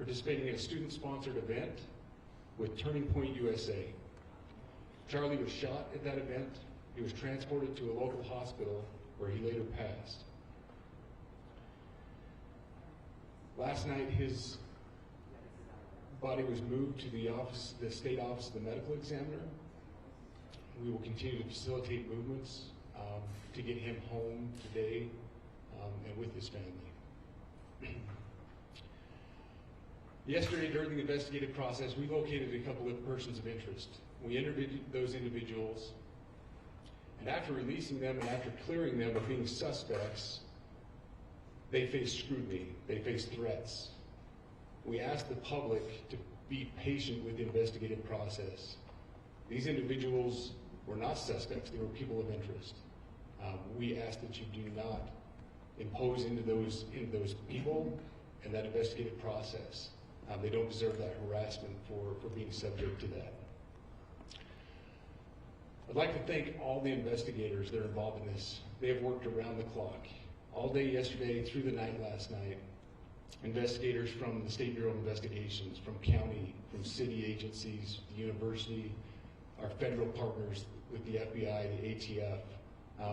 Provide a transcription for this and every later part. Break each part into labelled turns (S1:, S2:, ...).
S1: participating in a student-sponsored event with Turning Point USA. Charlie was shot at that event. He was transported to a local hospital where he later passed. Last night, his body was moved to the state office of the medical examiner. We will continue to facilitate movements to get him home today and with his family. Yesterday, during the investigative process, we located a couple of persons of interest. We interviewed those individuals, and after releasing them and after clearing them of being suspects, they faced scrutiny, they faced threats. We asked the public to be patient with the investigative process. These individuals were not suspects, they were people of interest. We ask that you do not impose into those people and that investigative process. They don't deserve that harassment for being subject to that. I'd like to thank all the investigators that are involved in this. They have worked around the clock. All day yesterday, through the night last night. Investigators from the State Bureau of Investigations, from county, from city agencies, the university, our federal partners with the FBI, the ATF,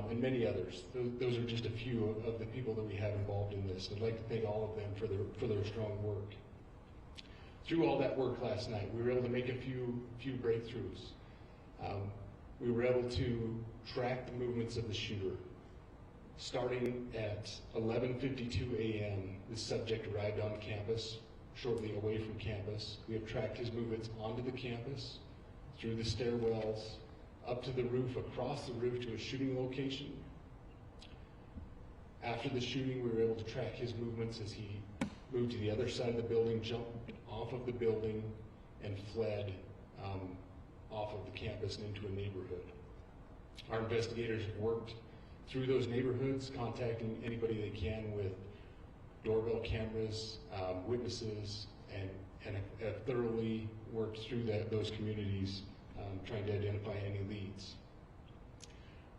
S1: and many others. Those are just a few of the people that we have involved in this. I'd like to thank all of them for their strong work. Through all that work last night, we were able to make a few breakthroughs. We were able to track the movements of the shooter. Starting at 11:52 a.m., the subject arrived on campus, shortly away from campus. We have tracked his movements onto the campus, through the stairwells, up to the roof, across the roof to a shooting location. After the shooting, we were able to track his movements as he moved to the other side of the building, jumped off of the building, and fled off of the campus and into a neighborhood. Our investigators have worked through those neighborhoods, contacting anybody they can with doorbell cameras, witnesses, and have thoroughly worked through those communities, trying to identify any leads.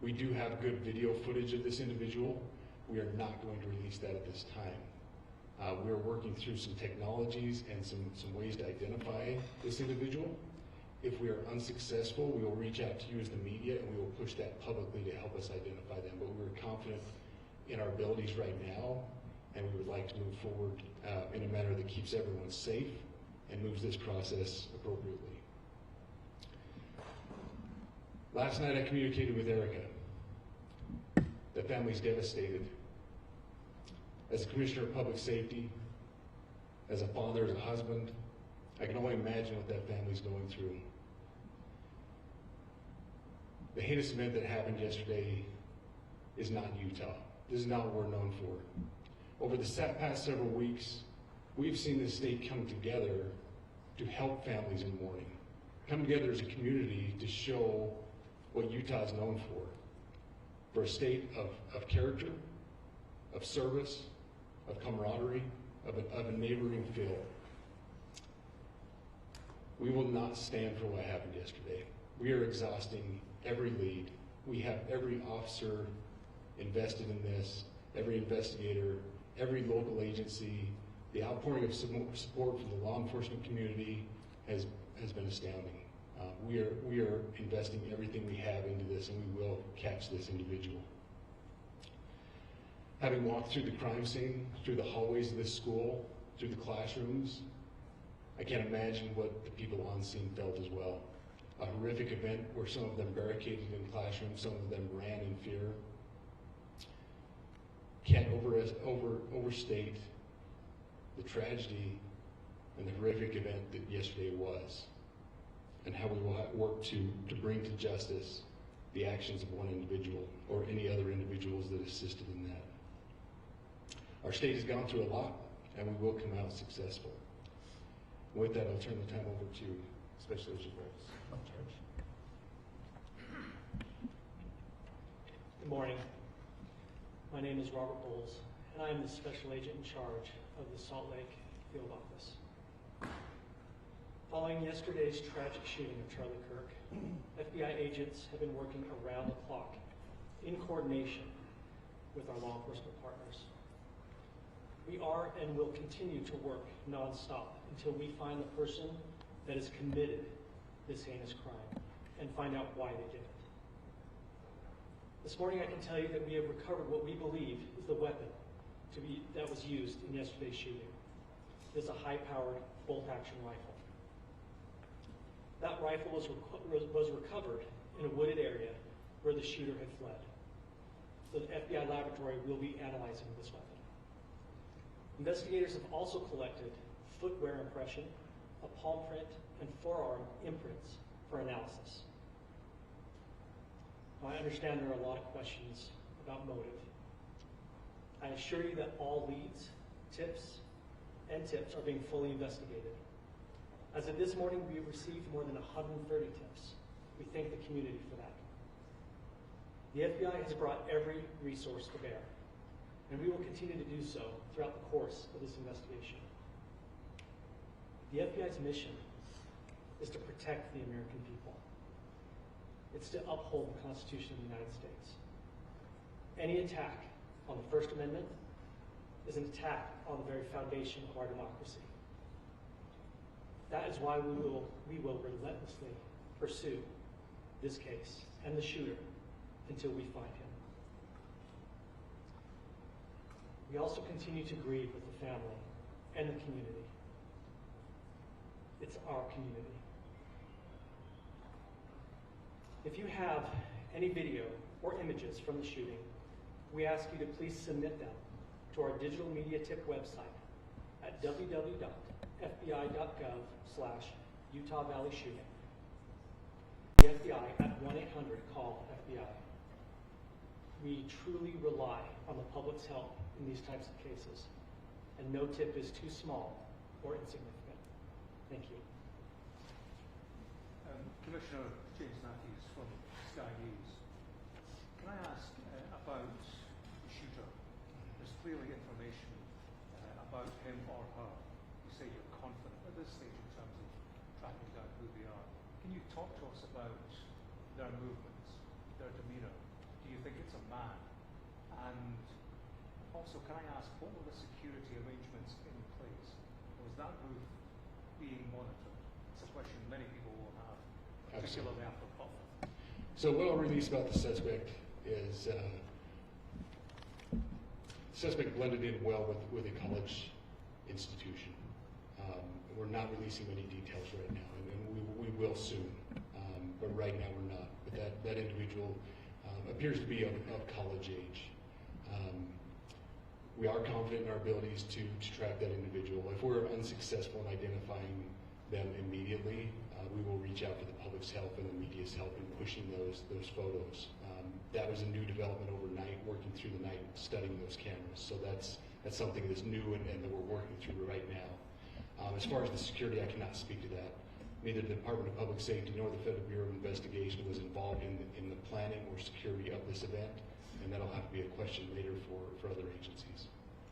S1: We do have good video footage of this individual. We are not going to release that at this time. We're working through some technologies and some ways to identify this individual. If we are unsuccessful, we will reach out to you as the media and we will push that publicly to help us identify them. But we're confident in our abilities right now, and we would like to move forward in a manner that keeps everyone safe and moves this process appropriately. Last night I communicated with Erica. The family's devastated. As a commissioner of public safety, as a father, as a husband, I can only imagine what that family's going through. The heinous event that happened yesterday is not Utah. This is not what we're known for. Over the past several weeks, we've seen this state come together to help families in mourning, come together as a community to show what Utah is known for a state of character, of service, of camaraderie, of a neighboring feel. We will not stand for what happened yesterday. We are exhausting every lead. We have every officer invested in this, every investigator, every local agency. The outpouring of support from the law enforcement community has been astounding. We are investing everything we have into this, and we will catch this individual. Having walked through the crime scene, through the hallways of this school, through the classrooms, I can't imagine what the people on scene felt as well. A horrific event where some of them barricaded in classrooms, some of them ran in fear. Can't overstate the tragedy and the horrific event that yesterday was, and how we will work to bring to justice the actions of one individual or any other individuals that assisted in that. Our state has gone through a lot, and we will come out successful. With that, I'll turn the time over to Special Agent Rose.
S2: Good morning. My name is Robert Bowles, and I am the Special Agent in charge of the Salt Lake Field Office. Following yesterday's tragic shooting of Charlie Kirk, FBI agents have been working around the clock in coordination with our law enforcement partners. We are and will continue to work nonstop until we find the person that has committed this heinous crime and find out why they did it. This morning I can tell you that we have recovered what we believe is the weapon that was used in yesterday's shooting. It is a high-powered bolt-action rifle. That rifle was recovered in a wooded area where the shooter had fled. So the FBI laboratory will be analyzing this weapon. Investigators have also collected footwear impression, a palm print, and forearm imprints for analysis. Now, I understand there are a lot of questions about motive. I assure you that all leads, tips are being fully investigated. As of this morning, we have received more than 130 tips. We thank the community for that. The FBI has brought every resource to bear, and we will continue to do so throughout the course of this investigation. The FBI's mission is to protect the American people. It's to uphold the Constitution of the United States. Any attack on the First Amendment is an attack on the very foundation of our democracy. That is why we will relentlessly pursue this case and the shooter until we find him. We also continue to grieve with the family and the community. It's our community. If you have any video or images from the shooting, we ask you to please submit them to our digital media tip website at www.fbi.gov/Utah Valley Shooting. The FBI at 1-800-CALL-FBI. We truly rely on the public's help in these types of cases, and no tip is too small or insignificant. Thank you.
S3: Commissioner James Matthews from Sky News. Can I ask about the shooter? There's clearly information about him or her. You say you're confident at this stage in terms of tracking down who they are. Can you talk to us about their movements, their demeanour? Do you think it's a man? And also, can I ask, what were the security arrangements in place? Was that roof being monitored? It's a question many people will have, particularly after Puffer.
S1: So what I'll release about the suspect is suspect blended in well with a college institution. We're not releasing any details right now, and we will soon. But right now we're not. But that individual appears to be of college age. We are confident in our abilities to track that individual. If we're unsuccessful in identifying them immediately, we will reach out to the public's help and the media's help in pushing those photos. That was a new development overnight, working through the night, studying those cameras. So that's something that's new and that we're working through right now. As far as the security, I cannot speak to that. Neither the Department of Public Safety nor the Federal Bureau of Investigation was involved in the planning or security of this event, and that'll have to be a question later for other agencies.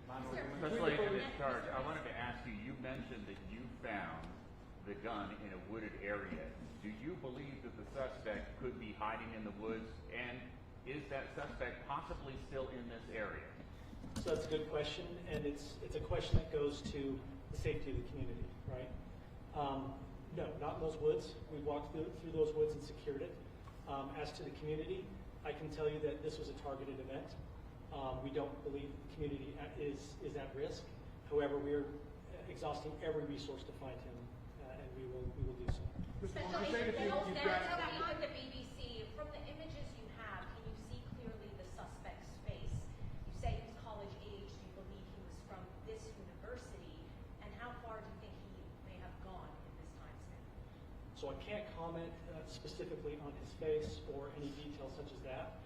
S4: Special Agent in charge, I wanted to ask you, you mentioned that you found the gun in a wooded area. Do you believe that the suspect could be hiding in the woods, and is that suspect possibly still in this area?
S2: So that's a good question, and it's a question that goes to the safety of the community, right? No, not in those woods. We walked through those woods and secured it. As to the community, I can tell you that this was a targeted event. We don't believe the community is at risk. However, we are exhausting every resource to find him, and we will do so.
S5: Special Agent Mills, on the BBC, from the images you have, can you see clearly the suspect's face? You say he's college age. Do you believe he was from this university? And how far do you think he may have gone in this time span?
S2: So I can't comment specifically on his face or any details such as that,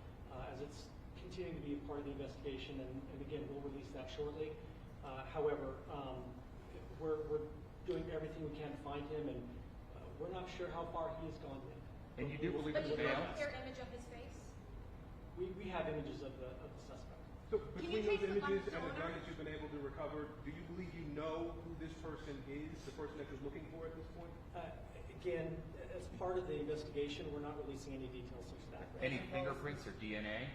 S2: as it's continuing to be a part of the investigation, and again, we'll release that shortly. However, we're doing everything we can to find him, and we're not sure how far he has gone yet.
S4: And you do believe
S5: But
S4: it's
S5: you
S4: male?
S5: have a clear image of his face?
S2: We have images of the suspect.
S6: So between those
S5: trace the
S6: images and the
S5: gun's
S6: gun
S5: owner?
S6: that you've been able to recover, do you believe you know who this person is, the person that you're looking for at this point?
S2: Again, as part of the investigation, we're not releasing any details such as that.
S4: Any fingerprints or DNA?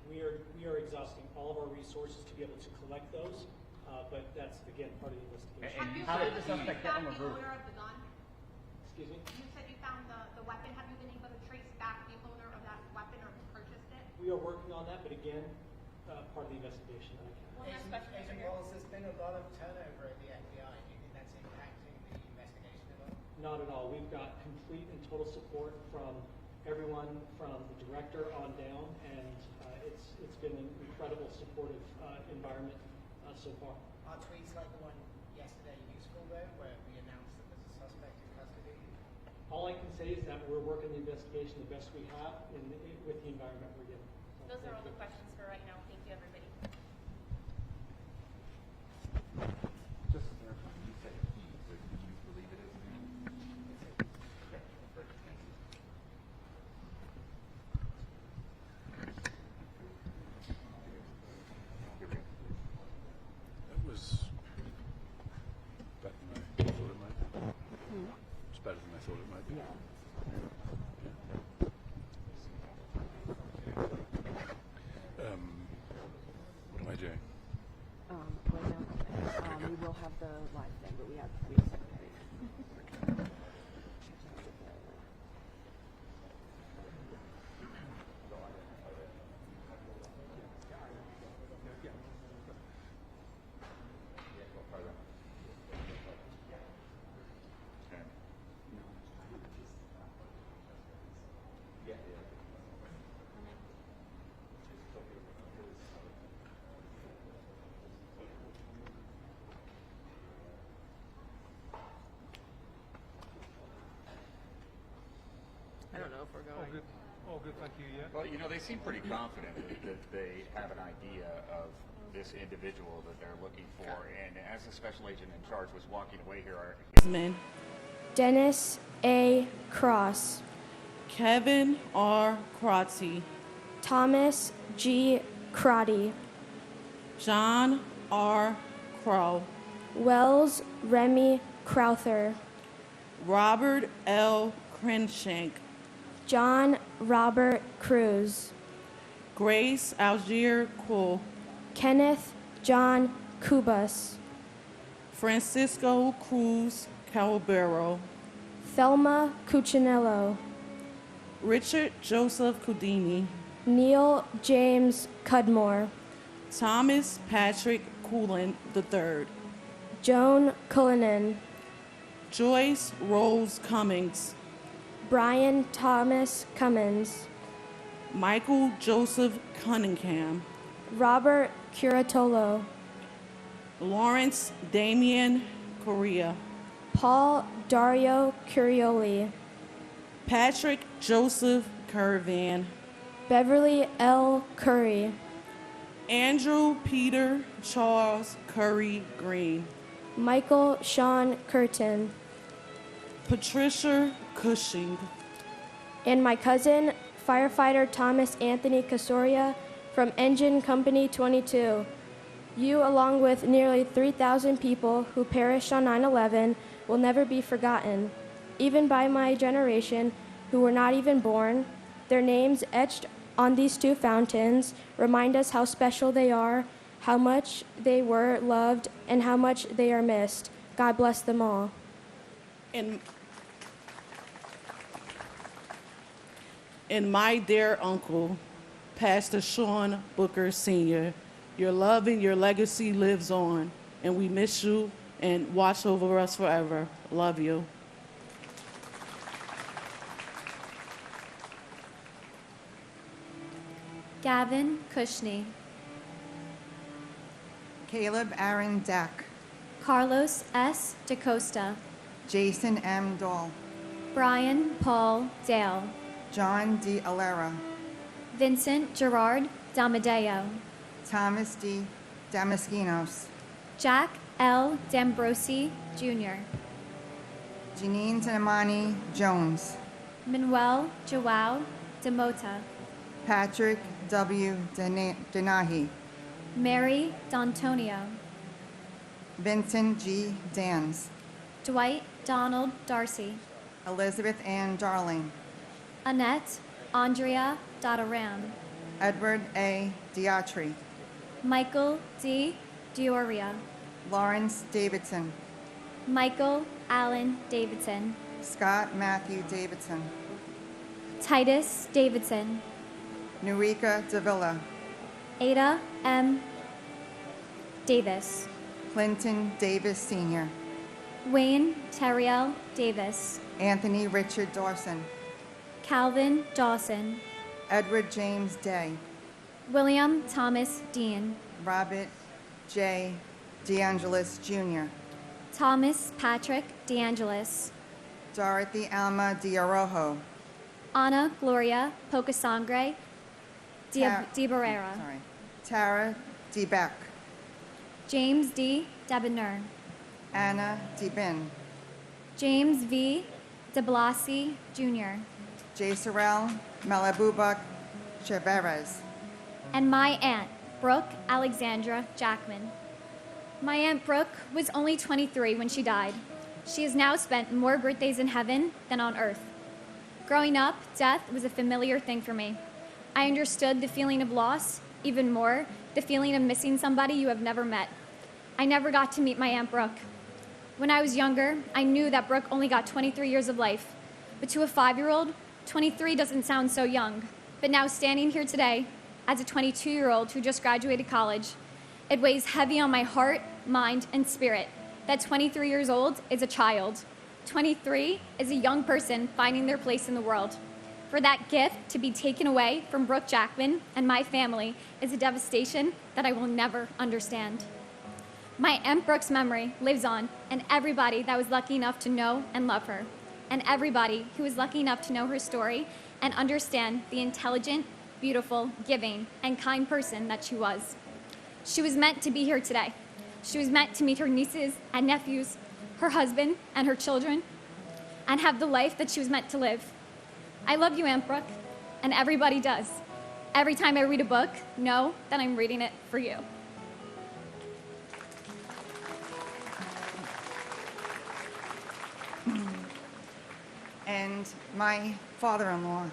S2: We are exhausting all of our resources to be able to collect those. but that's, again, part of the investigation.
S4: And you
S7: How
S4: said
S7: did the
S4: he-
S7: suspect get on the roof?
S8: owner of the gun?
S2: Excuse me?
S8: You said you found the weapon. Have you been able to trace back the owner of that weapon or who purchased it?
S2: We are working on that, but again, part of the investigation that I can.
S5: One last question,
S9: Agent
S5: Mr. Mayor.
S9: Wallace, there's been a lot of turnover at the FBI. Do you think that's impacting the investigation at all?
S2: Not at all. We've got complete and total support from everyone, from the director on down, and it's been an incredible supportive environment so far.
S9: Are tweets like the one yesterday useful though, where we announced that there's a suspect in custody?
S2: All I can say is that we're working the investigation the best we have with the environment we're given. So
S5: Those are all
S2: thank
S5: the
S2: you.
S5: questions for right now. Thank you, everybody.
S4: Just to clarify, you said he, so do you believe it is him? Okay, great, thank you. Here we go.
S10: That was better than I thought it might be. It's better than I thought it might be. What am I doing?
S11: Right now, we will have the live thing, but we have secretary. I don't know if we're
S3: All
S11: going.
S3: good. All good, thank you, yeah.
S4: Well, you know, they seem pretty confident that they have an idea of this individual that they're looking for, and as the special agent in charge was walking away here,
S12: Dennis A. Cross,
S13: Kevin R. Crotty,
S12: Thomas G. Crotty,
S13: John R. Crow,
S12: Wells Remy Crowther,
S13: Robert L. Crenshank,
S12: John Robert Cruz,
S13: Grace Algier Cool,
S12: Kenneth John Kubas,
S13: Francisco Cruz Calabero,
S12: Thelma Cuccinello,
S13: Richard Joseph Cudini,
S12: Neil James Cudmore,
S13: Thomas Patrick Coolin III,
S12: Joan Cullinan,
S13: Joyce Rose Cummings,
S12: Brian Thomas Cummins,
S13: Michael Joseph Cunningham,
S12: Robert Curatolo,
S13: Lawrence Damian Correa,
S12: Paul Dario Curioli,
S13: Patrick Joseph Curvan,
S12: Beverly L. Curry,
S13: Andrew Peter Charles Curry Green,
S12: Michael Sean Curtin,
S13: Patricia Cushing,
S12: and my cousin, firefighter Thomas Anthony Casoria from Engine Company 22. You, along with nearly 3,000 people who perished on 9/11, will never be forgotten, even by my generation who were not even born. Their names etched on these two fountains remind us how special they are, how much they were loved, and how much they are missed. God bless them all.
S13: And my dear uncle, Pastor Sean Booker Sr., your love and your legacy lives on, and we miss you and watch over us forever. Love you.
S14: Gavin Cushney,
S15: Caleb Aaron Deck,
S14: Carlos S. DaCosta,
S15: Jason M. Dole,
S14: Brian Paul Dale,
S15: John D. Alera,
S14: Vincent Gerard Damadeo,
S15: Thomas D. Damaskinos,
S14: Jack L. D'Ambrosi Jr.,
S15: Janine Tanamani Jones,
S14: Manuel Joao Demota,
S15: Patrick W. Denahi,
S14: Mary D'Antonio,
S15: Vincent G. Dans,
S14: Dwight Donald Darcy,
S15: Elizabeth Ann Darling,
S14: Annette Andrea Dadaram,
S15: Edward A. Diatri,
S14: Michael D. Dioria,
S15: Lawrence Davidson,
S14: Michael Allen Davidson,
S15: Scott Matthew Davidson,
S14: Titus Davidson,
S15: Nurika Davila,
S14: Ada M. Davis,
S15: Clinton Davis Sr.,
S14: Wayne Terriel Davis,
S15: Anthony Richard Dawson,
S14: Calvin Dawson,
S15: Edward James Day,
S14: William Thomas Dean,
S15: Robert J. DeAngelis Jr.,
S14: Thomas Patrick DeAngelis,
S15: Dorothy Alma Diarojo,
S14: Ana Gloria Pocasangre De Barrera,
S15: Tara DeBeck,
S14: James D. Debiner,
S15: Anna DeBin,
S14: James V. de Blasi Jr.,
S15: Jacerel Malabubak Cheverez,
S14: and my aunt, Brooke Alexandra Jackman. My Aunt Brooke was only 23 when she died. She has now spent more birthdays in heaven than on earth. Growing up, death was a familiar thing for me. I understood the feeling of loss, even more, the feeling of missing somebody you have never met. I never got to meet my Aunt Brooke. When I was younger, I knew that Brooke only got 23 years of life. But to a 5-year-old, 23 doesn't sound so young. But now standing here today, as a 22-year-old who just graduated college, it weighs heavy on my heart, mind, and spirit that 23 years old is a child. 23 is a young person finding their place in the world. For that gift to be taken away from Brooke Jackman and my family is a devastation that I will never understand. My Aunt Brooke's memory lives on, and everybody that was lucky enough to know and love her, and everybody who was lucky enough to know her story and understand the intelligent, beautiful, giving, and kind person that she was. She was meant to be here today. She was meant to meet her nieces and nephews, her husband and her children, and have the life that she was meant to live. I love you, Aunt Brooke, and everybody does. Every time I read a book, know that I'm reading it for you.
S15: and my father-in-law,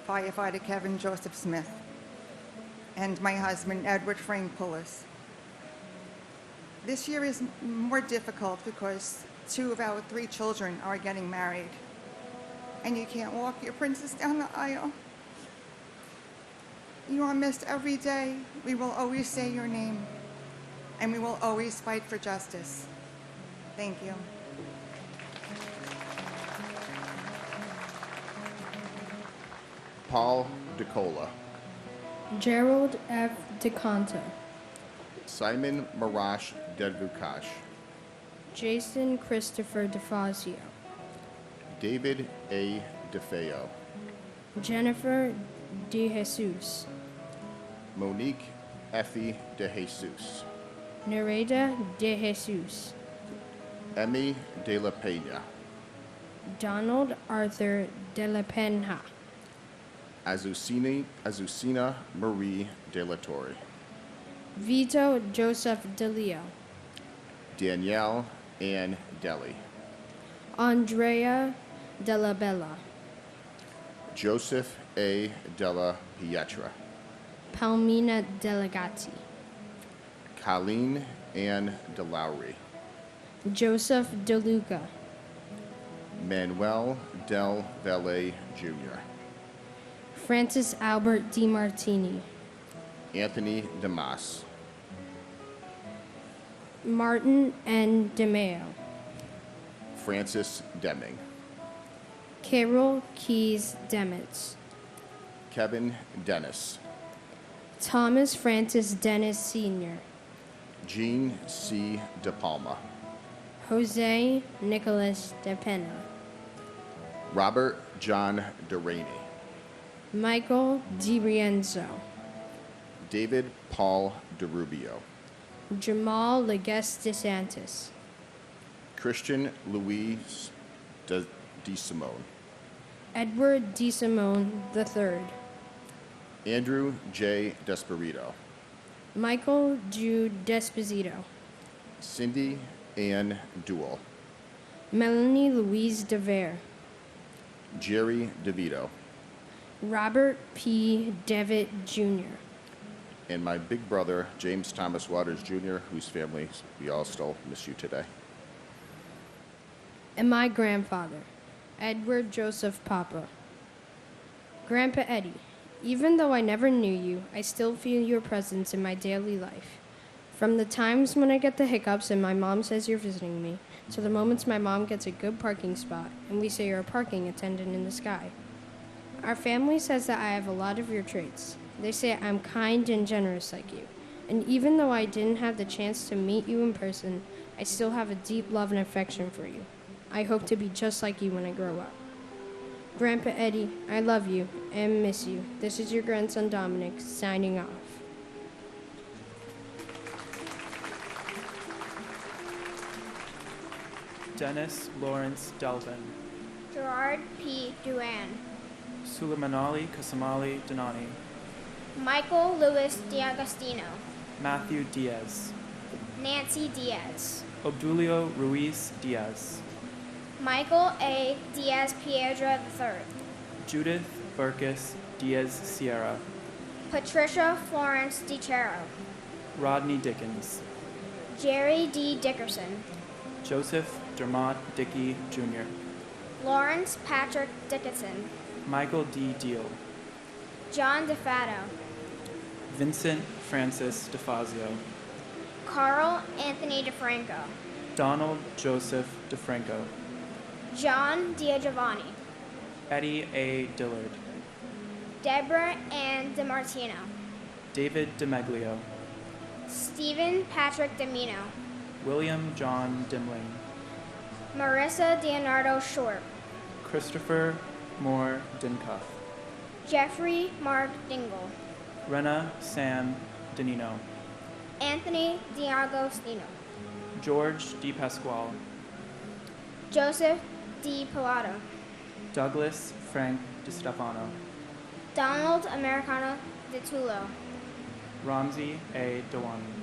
S15: firefighter Kevin Joseph Smith, and my husband, Edward Frank Pullis. This year is more difficult because 2 of our 3 children are getting married, and you can't walk your princess down the aisle. You are missed every day. We will always say your name, and we will always fight for justice. Thank you.
S7: Paul DeCola,
S12: Gerald F. DeConta,
S7: Simon Marash Dedvukash,
S12: Jason Christopher DeFazio,
S7: David A. DeFeo,
S12: Jennifer De Jesus,
S7: Monique Effie De Jesus,
S12: Nereida De Jesus,
S7: Emmy De La Pena,
S12: Donald Arthur De La Pena,
S7: Azucena Marie De La Torre,
S12: Vito Joseph DeLeo,
S7: Danielle Ann Deli,
S12: Andrea Della Bella,
S7: Joseph A. Della Pietra,
S12: Palmina Delegati,
S7: Colleen Ann DeLowry,
S12: Joseph DeLuca,
S7: Manuel Del Valle Jr.,
S12: Francis Albert DiMartini,
S7: Anthony DeMas,
S12: Martin N. DeMeo,
S7: Francis Deming,
S12: Carol Keys Demitz,
S7: Kevin Dennis,
S12: Thomas Francis Dennis Sr.,
S7: Jean C. De Palma,
S12: Jose Nicholas De Pena,
S7: Robert John Deraney,
S12: Michael DiRienzo,
S7: David Paul DeRubio,
S12: Jamal Leguest DeSantis,
S7: Christian Louis De Simone,
S12: Edward DeSimone III,
S7: Andrew J. Desperito,
S12: Michael Jude Desposito,
S7: Cindy Ann Duell,
S12: Melanie Louise DeVere,
S7: Jerry DeVito,
S12: Robert P. Devitt Jr.,
S7: and my big brother, James Thomas Waters Jr., whose family we all still miss you today.
S12: And my grandfather, Edward Joseph Papa. Grandpa Eddie, even though I never knew you, I still feel your presence in my daily life. From the times when I get the hiccups and my mom says you're visiting me, to the moments my mom gets a good parking spot and we say you're a parking attendant in the sky. Our family says that I have a lot of your traits. They say I'm kind and generous like you. And even though I didn't have the chance to meet you in person, I still have a deep love and affection for you. I hope to be just like you when I grow up. Grandpa Eddie, I love you and miss you. This is your grandson Dominic, signing off.
S16: Dennis Lawrence Delvin.
S8: Gerard P. Duran.
S16: Suleimanali Kasamali Danani.
S8: Michael Louis D'Agostino.
S16: Matthew Diaz.
S8: Nancy Diaz.
S16: Obdulio Ruiz Diaz.
S8: Michael A. Diaz Piedra III.
S16: Judith Burkus Diaz Sierra.
S8: Patricia Florence DiCero.
S16: Rodney Dickens.
S8: Jerry D. Dickerson.
S16: Joseph Dermott Dickey Jr.
S8: Lawrence Patrick Dickinson.
S16: Michael D. Deal.
S8: John DeFato.
S16: Vincent Francis DeFazio.
S8: Carl Anthony DeFranco.
S16: Donald Joseph DeFranco.
S8: John Diagiovanni.
S16: Eddie A. Dillard.
S8: Deborah Ann DiMartino.
S16: David DeMeglio.
S8: Stephen Patrick Dimino.
S16: William John Dimling.
S8: Marissa Leonardo Short.
S16: Christopher Moore Dincuff.
S8: Jeffrey Mark Dingle.
S16: Rena Sam Danino.
S8: Anthony D'Agostino.
S16: George D. Pasquale.
S8: Joseph D. Pilato.
S16: Douglas Frank DiStefano.
S8: Donald Americano De Tullo.
S16: Ramsey A. Dewani.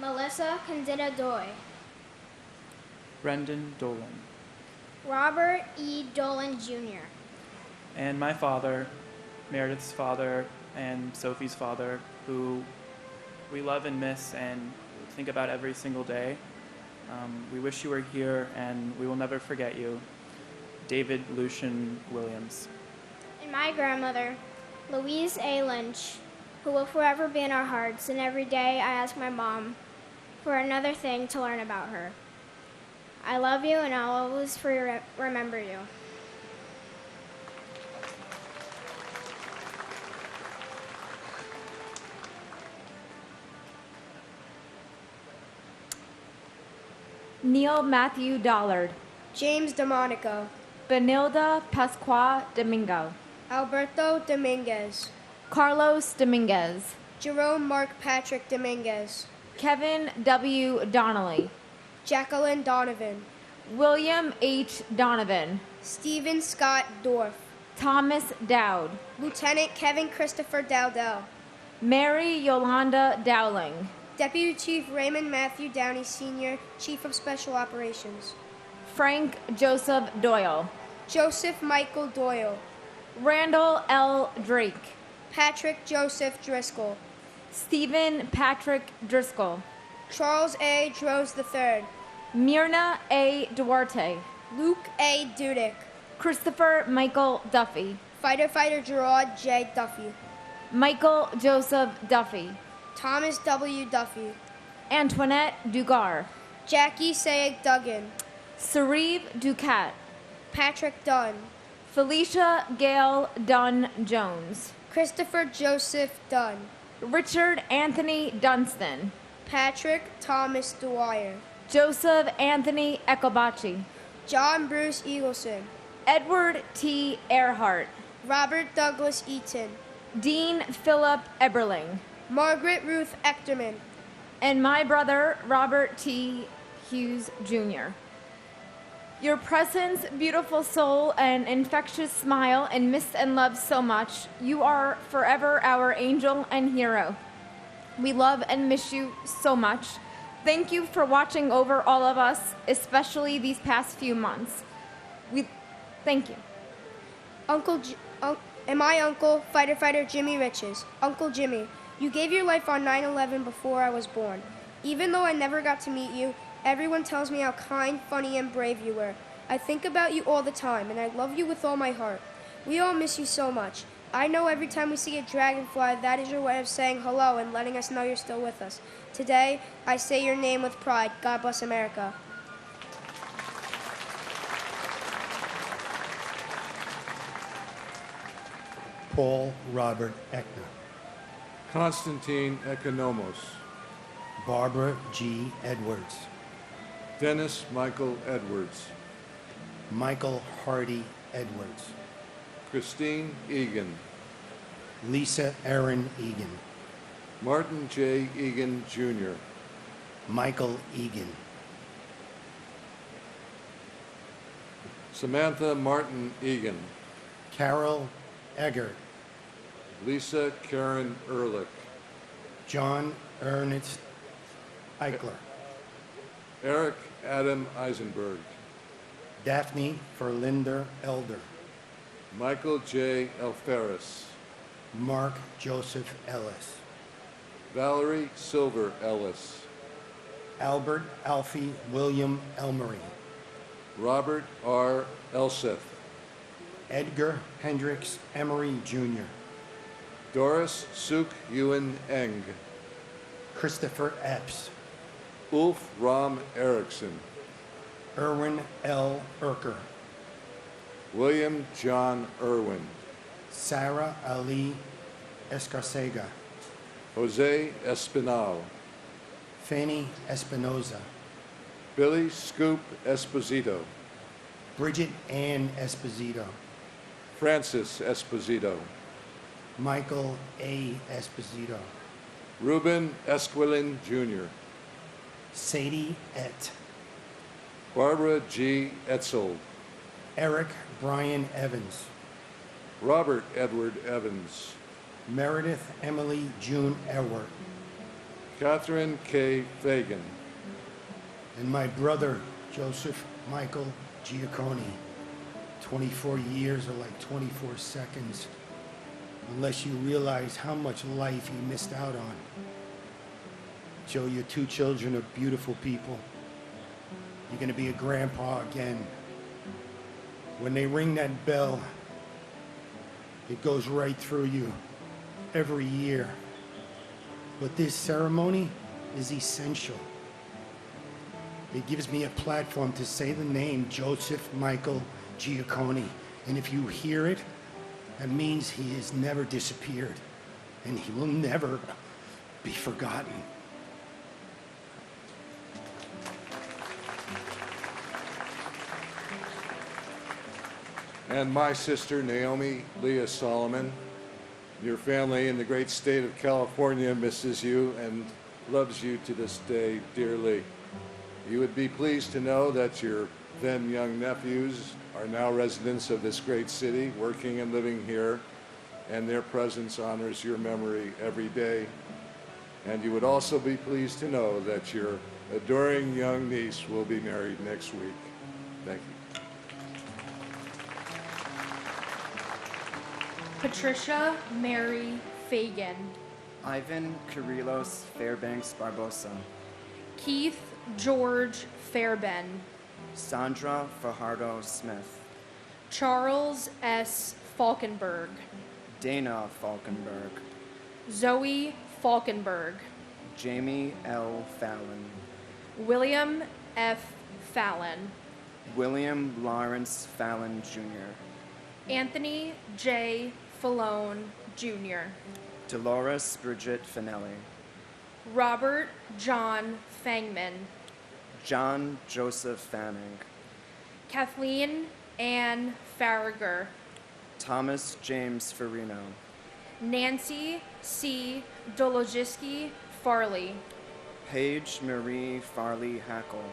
S8: Melissa Candida Doy.
S16: Brendan Dolan.
S8: Robert E. Dolan Jr.
S16: And my father, Meredith's father, and Sophie's father, who we love and miss and think about every single day. We wish you were here, and we will never forget you. David Lucian Williams.
S8: And my grandmother, Louise A. Lynch, who will forever be in our hearts, and every day I ask my mom for another thing to learn about her. I love you, and I'll always remember you.
S17: Neil Matthew Dollard.
S12: James DeMonico.
S17: Benilda Pasqua Domingo.
S12: Alberto Dominguez.
S17: Carlos Dominguez.
S12: Jerome Mark Patrick Dominguez.
S17: Kevin W. Donnelly.
S12: Jacqueline Donovan.
S17: William H. Donovan.
S12: Stephen Scott Dorff.
S17: Thomas Dowd.
S12: Lieutenant Kevin Christopher Dowdell.
S17: Mary Yolanda Dowling.
S12: Deputy Chief Raymond Matthew Downey Sr., Chief of Special Operations.
S17: Frank Joseph Doyle.
S12: Joseph Michael Doyle.
S17: Randall L. Drake.
S12: Patrick Joseph Driscoll.
S17: Stephen Patrick Driscoll.
S12: Charles A. Droz III.
S17: Myrna A. Duarte.
S12: Luke A. Dudick.
S17: Christopher Michael Duffy.
S8: Fighter Gerard J. Duffy.
S17: Michael Joseph Duffy.
S8: Thomas W. Duffy.
S17: Antoinette Dugar.
S8: Jackie Sayek Duggan.
S17: Sarib Ducat.
S8: Patrick Dunn.
S17: Felicia Gail Dunn Jones.
S8: Christopher Joseph Dunn.
S17: Richard Anthony Dunstan.
S8: Patrick Thomas Dwyer.
S17: Joseph Anthony Ecobachi.
S8: John Bruce Eagleson.
S17: Edward T. Earhart.
S8: Robert Douglas Eaton.
S17: Dean Philip Eberling.
S8: Margaret Ruth Echterman.
S17: And my brother, Robert T. Hughes, Jr. Your presence, beautiful soul, and infectious smile, and miss and love so much. You are forever our angel and hero. We love and miss you so much. Thank you for watching over all of us, especially these past few months. Thank you.
S8: And my uncle, Fighter Jimmy Riches. Uncle Jimmy, you gave your life on 9/11 before I was born. Even though I never got to meet you, everyone tells me how kind, funny, and brave you were. I think about you all the time, and I love you with all my heart. We all miss you so much. I know every time we see a dragonfly, that is your way of saying hello and letting us know you're still with us. Today, I say your name with pride. God bless America.
S18: Paul Robert Eckner.
S10: Constantine Economos.
S18: Barbara G. Edwards.
S10: Dennis Michael Edwards.
S18: Michael Hardy Edwards.
S10: Christine Egan.
S18: Lisa Erin Egan.
S10: Martin J. Egan, Jr.
S18: Michael Egan.
S10: Samantha Martin Egan.
S18: Carol Eggert.
S10: Lisa Karen Ehrlich.
S18: John Ernest Eichler.
S10: Eric Adam Eisenberg.
S18: Daphne Ferlinder Elder.
S10: Michael J. Alferis.
S18: Mark Joseph Ellis.
S10: Valerie Silver Ellis.
S18: Albert Alfie William Elmery.
S10: Robert R. Elseth.
S18: Edgar Hendricks Emery Jr.
S10: Doris Suk Ewan Eng.
S18: Christopher Epps.
S10: Ulf Ram Erickson.
S18: Erwin L. Erker.
S10: William John Irwin.
S18: Sarah Ali Escarcega.
S10: Jose Espinal.
S18: Fanny Espinoza.
S10: Billy Scoop Esposito.
S18: Bridget Ann Esposito.
S10: Francis Esposito.
S18: Michael A. Esposito.
S10: Ruben Esquilin, Jr.
S18: Sadie Et.
S10: Barbara G. Etzold.
S18: Eric Brian Evans.
S10: Robert Edward Evans.
S18: Meredith Emily June Ewert.
S10: Catherine K. Fagan.
S18: And my brother, Joseph Michael Giacconi. 24 years are like 24 seconds, unless you realize how much life he missed out on. Joe, your two children are beautiful people. You're gonna be a grandpa again. When they ring that bell, it goes right through you every year. But this ceremony is essential. It gives me a platform to say the name Joseph Michael Giacconi. And if you hear it, that means he has never disappeared, and he will never be forgotten.
S10: And my sister, Naomi Leah Solomon. Your family in the great state of California misses you and loves you to this day dearly. You would be pleased to know that your then young nephews are now residents of this great city, working and living here, and their presence honors your memory every day. And you would also be pleased to know that your adoring young niece will be married next week. Thank you.
S19: Patricia Mary Fagan.
S20: Ivan Kirillos Fairbanks Barbosa.
S19: Keith George Fairben.
S20: Sandra Fajardo Smith.
S19: Charles S. Falkenberg.
S20: Dana Falkenberg,
S19: Zoe Falkenberg.
S20: Jamie L. Fallon,
S19: William F. Fallon.
S20: William Lawrence Fallon Jr.,
S19: Anthony J. Fallone Jr.
S20: Dolores Bridget Finelli,
S19: Robert John Fangman.
S20: John Joseph Fanning,
S19: Kathleen Ann Farragher.
S20: Thomas James Farino,
S19: Nancy C. Dolojiski Farley.
S20: Paige Marie Farley Hackle,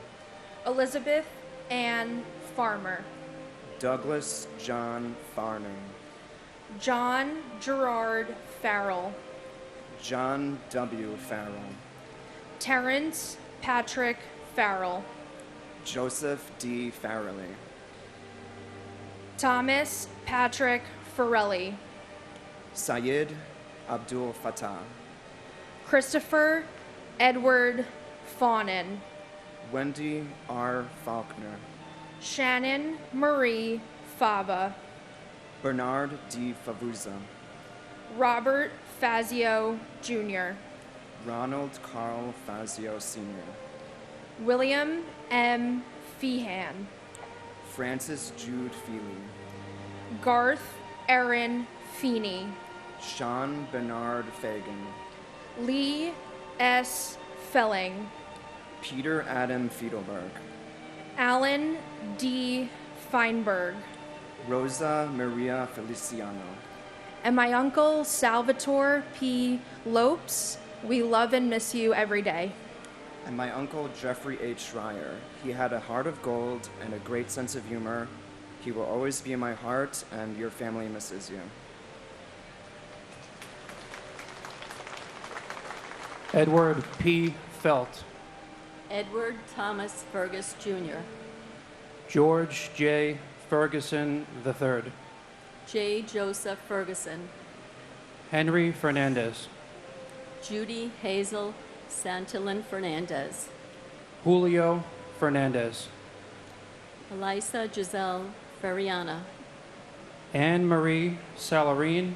S19: Elizabeth Ann Farmer.
S20: Douglas John Farnham,
S19: John Gerard Farrell.
S20: John W. Farrell,
S19: Terrence Patrick Farrell.
S20: Joseph D. Farrelly,
S19: Thomas Patrick Farrelly.
S20: Syed Abdul Fattah,
S19: Christopher Edward Fawnin.
S20: Wendy R. Faulkner,
S19: Shannon Marie Fava.
S20: Bernard D. Favuza,
S19: Robert Fazio Jr.
S20: Ronald Carl Fazio Sr.,
S19: William M. Feehan.
S20: Francis Jude Feely,
S19: Garth Aaron Feeney.
S20: Sean Bernard Fagan,
S19: Lee S. Felling.
S20: Peter Adam Fiedelberg,
S19: Alan D. Feinberg.
S20: Rosa Maria Feliciano,
S19: And my uncle Salvatore P. Lopes. We love and miss you every day.
S20: and my uncle Jeffrey H. Schreier. He had a heart of gold and a great sense of humor. He will always be in my heart, and your family misses you.
S21: Edward P. Felt,
S22: Edward Thomas Fergus Jr.,
S21: George J. Ferguson III,
S22: J. Joseph Ferguson,
S21: Henry Fernandez,
S22: Judy Hazel Santillán Fernandez,
S21: Julio Fernandez,
S22: Elisa Giselle Ferriana,
S21: Anne Marie Salarine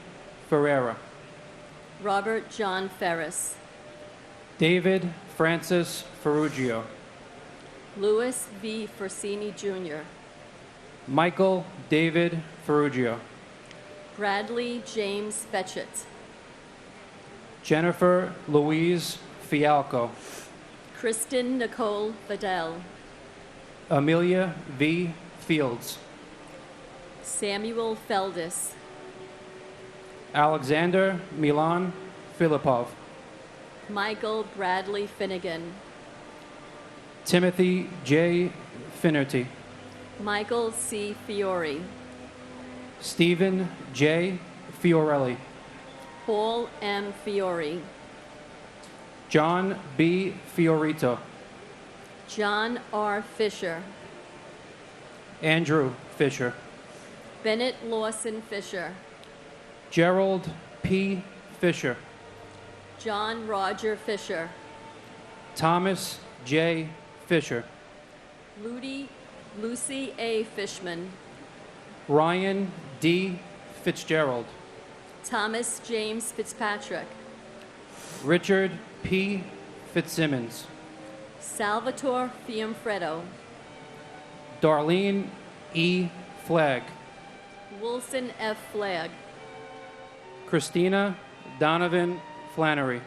S21: Ferreira,
S22: Robert John Ferris,
S21: David Francis Ferrugio,
S22: Louis V. Forsini Jr.,
S21: Michael David Ferrugio,
S22: Bradley James Fetchett,
S21: Jennifer Louise Fialco,
S22: Kristen Nicole Vidal,
S21: Amelia V. Fields,
S22: Samuel Feldis,
S21: Alexander Milan Filipov,
S22: Michael Bradley Finnegan,
S21: Timothy J. Finnerty,
S22: Michael C. Fiore,
S21: Stephen J. Fiorelli,
S22: Paul M. Fiore,
S21: John B. Fiorito,
S22: John R. Fisher,
S21: Andrew Fisher,
S22: Bennett Lawson Fisher,
S21: Gerald P. Fisher,
S22: John Roger Fisher,
S21: Thomas J. Fisher,
S22: Lucy A. Fishman,
S21: Ryan D. Fitzgerald,
S22: Thomas James Fitzpatrick,
S21: Richard P. Fitzsimmons,
S22: Salvatore Fiumfredo,
S21: Darlene E. Flagg,
S22: Wilson F. Flagg,
S21: Christina Donovan Flannery,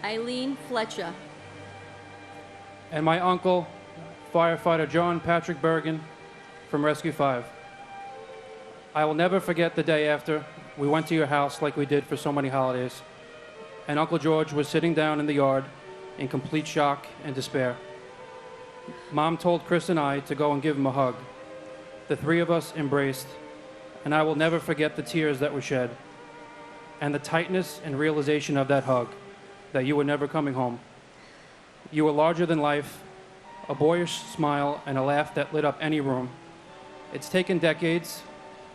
S22: Eileen Fletcher,
S21: and my uncle, firefighter John Patrick Bergen from Rescue 5. I will never forget the day after we went to your house like we did for so many holidays, and Uncle George was sitting down in the yard in complete shock and despair. Mom told Chris and I to go and give him a hug. The three of us embraced, and I will never forget the tears that were shed, and the tightness and realization of that hug, that you were never coming home. You were larger than life, a boyish smile and a laugh that lit up any room. It's taken decades,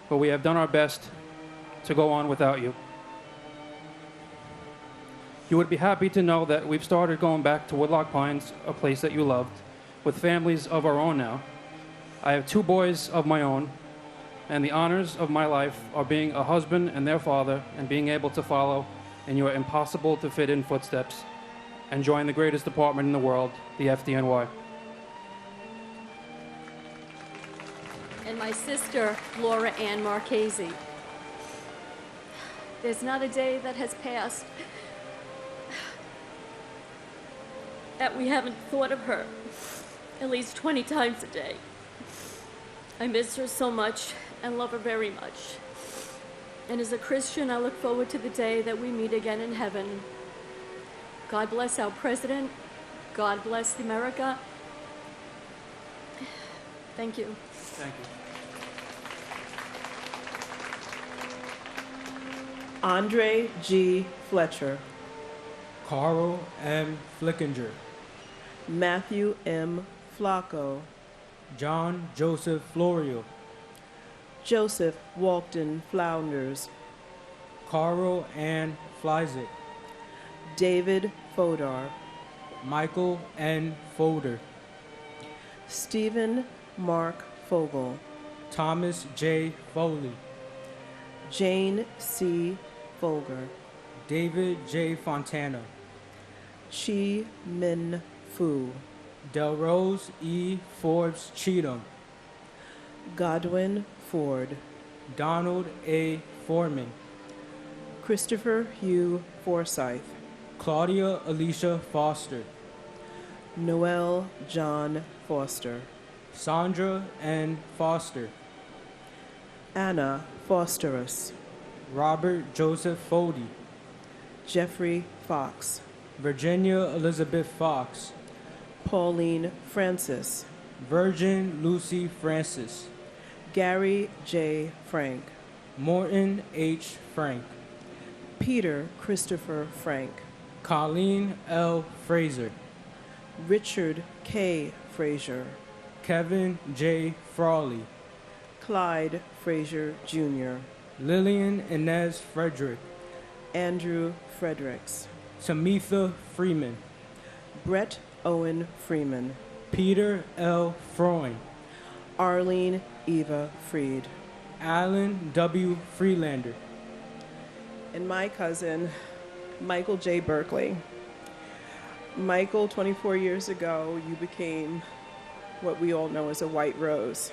S21: but we have done our best to go on without you. You would be happy to know that we've started going back to Woodlock Pines, a place that you loved, with families of our own now. I have 2 boys of my own, and the honors of my life are being a husband and their father and being able to follow in your impossible to fit in footsteps and join the greatest department in the world, the FDNY.
S22: And my sister, Laura Ann Marchese. There's not a day that has passed that we haven't thought of her at least 20 times a day. I miss her so much and love her very much. And as a Christian, I look forward to the day that we meet again in heaven. God bless our president. God bless America. Thank you.
S21: Thank you.
S1: Andre G. Fletcher.
S6: Carl M. Flickinger.
S1: Matthew M. Flacco.
S6: John Joseph Florio.
S1: Joseph Walton Flounders.
S6: Carl Ann Flyzik.
S1: David Fodar.
S6: Michael N. Folder.
S1: Stephen Mark Fogel.
S6: Thomas J. Foley.
S1: Jane C. Folger.
S6: David J. Fontana.
S1: Chi Min Fu.
S6: Delrose E. Forbes Cheatham.
S1: Godwin Ford.
S6: Donald A. Foreman.
S1: Christopher Hugh Forsyth.
S6: Claudia Alicia Foster.
S1: Noel John Foster.
S6: Sandra N. Foster.
S1: Anna Fosterus.
S6: Robert Joseph Fody.
S1: Jeffrey Fox.
S6: Virginia Elizabeth Fox.
S1: Pauline Francis.
S6: Virgin Lucy Francis.
S1: Gary J. Frank.
S6: Morton H. Frank.
S1: Peter Christopher Frank.
S6: Colleen L. Fraser.
S1: Richard K. Fraser.
S6: Kevin J. Frawley.
S1: Clyde Fraser Jr.
S6: Lillian Inez Frederick.
S1: Andrew Fredericks.
S6: Tamitha Freeman.
S1: Brett Owen Freeman.
S6: Peter L. Freund.
S1: Arlene Eva Freed.
S6: Alan W. Freelander.
S1: And my cousin, Michael J. Berkeley. Michael, 24 years ago, you became what we all know as a white rose.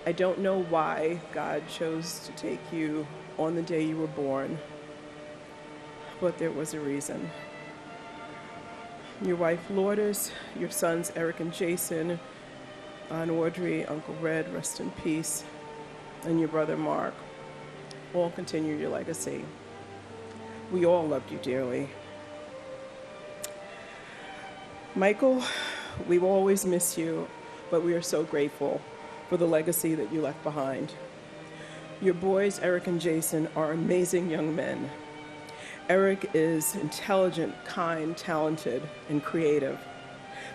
S1: I don't know why God chose to take you on the day you were born, but there was a reason. Your wife Lourdes, your sons Eric and Jason, Aunt Audrey, Uncle Red, rest in peace, and your brother Mark, all continue your legacy. We all loved you dearly. Michael, we will always miss you, but we are so grateful for the legacy that you left behind. Your boys, Eric and Jason, are amazing young men. Eric is intelligent, kind, talented, and creative.